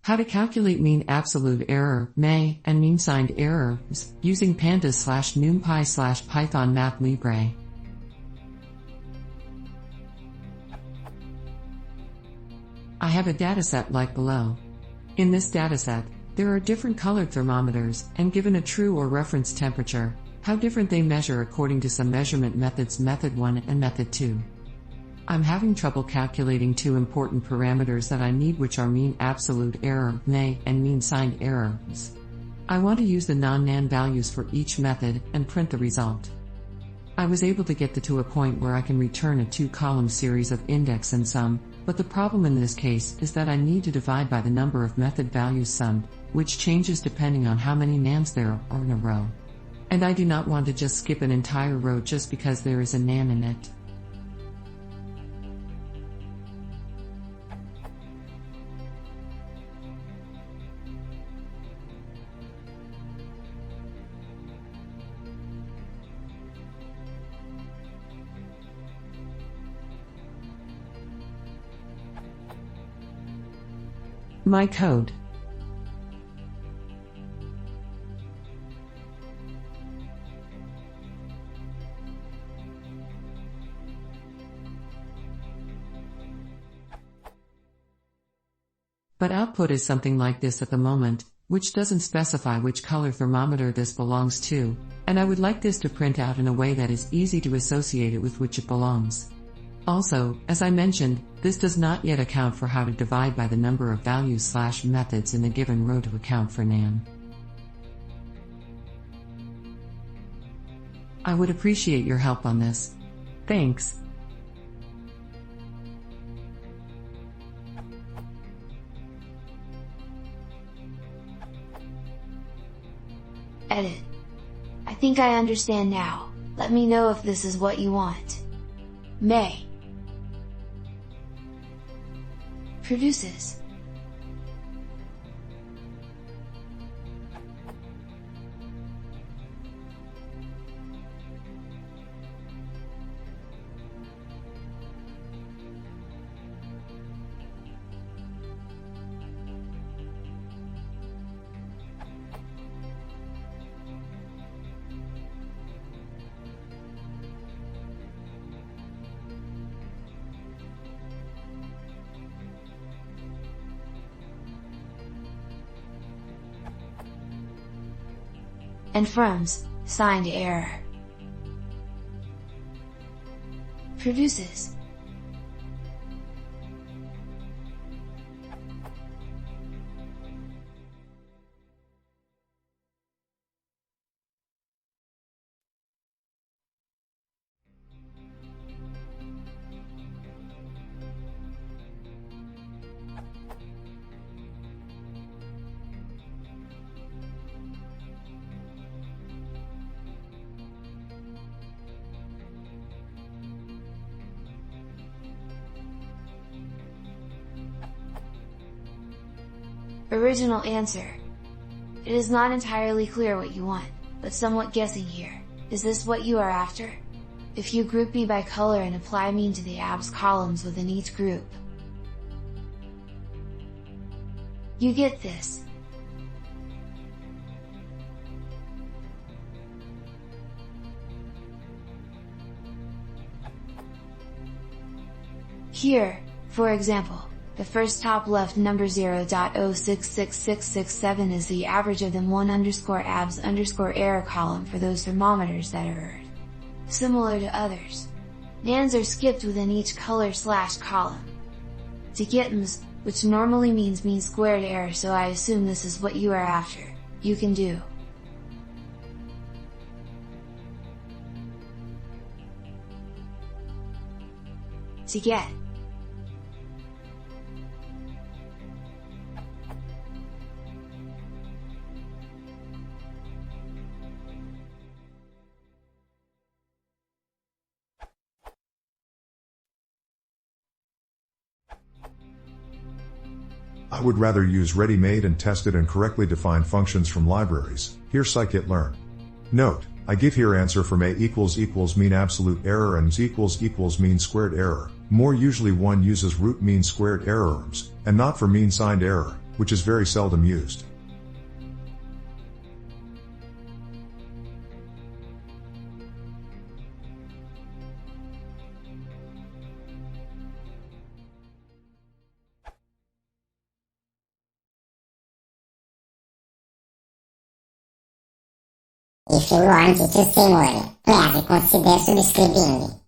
How to calculate mean absolute error, MAE, and mean signed errors, using pandas/numpy/Python MATLib. I have a dataset like below. In this dataset, there are different colored thermometers, and given a true or reference temperature, how different they measure according to some measurement methods, method 1 and method 2. I'm having trouble calculating two important parameters that I need, which are mean absolute error, MAE, and mean signed errors. I want to use the non-nan values for each method and print the result. I was able to get to a point where I can return a two-column series of index and sum, but the problem in this case is that I need to divide by the number of method values summed, which changes depending on how many nans there are in a row. And I do not want to just skip an entire row just because there is a nan in it. My code. But output is something like this at the moment, which doesn't specify which color thermometer this belongs to, and I would like this to print out in a way that is easy to associate it with which it belongs. Also, as I mentioned, this does not yet account for how to divide by the number of values/methods in a given row to account for nan. I would appreciate your help on this. Thanks. Edit. I think I understand now. Let me know if this is what you want. MAE produces. And from's signed error produces. Original answer. It is not entirely clear what you want, but somewhat guessing here. Is this what you are after? If you group B by color and apply mean to the abs columns within each group, you get this. Here, for example, the first top left number 0.066667 is the average of the _abs_error column for those thermometers that are erred. Similar to others, nans are skipped within each color/column. To get ms, which normally means mean squared error, so I assume this is what you are after, you can do to get. I would rather use ready-made and tested and correctly defined functions from libraries. Here scikit-learn. Note, I give here answer for MAE equals mean absolute error and ms equals mean squared error. More usually one uses root mean squared error and not for mean signed error. which is very seldom used. I filoni ci simuleri, quasi consider subscribindi.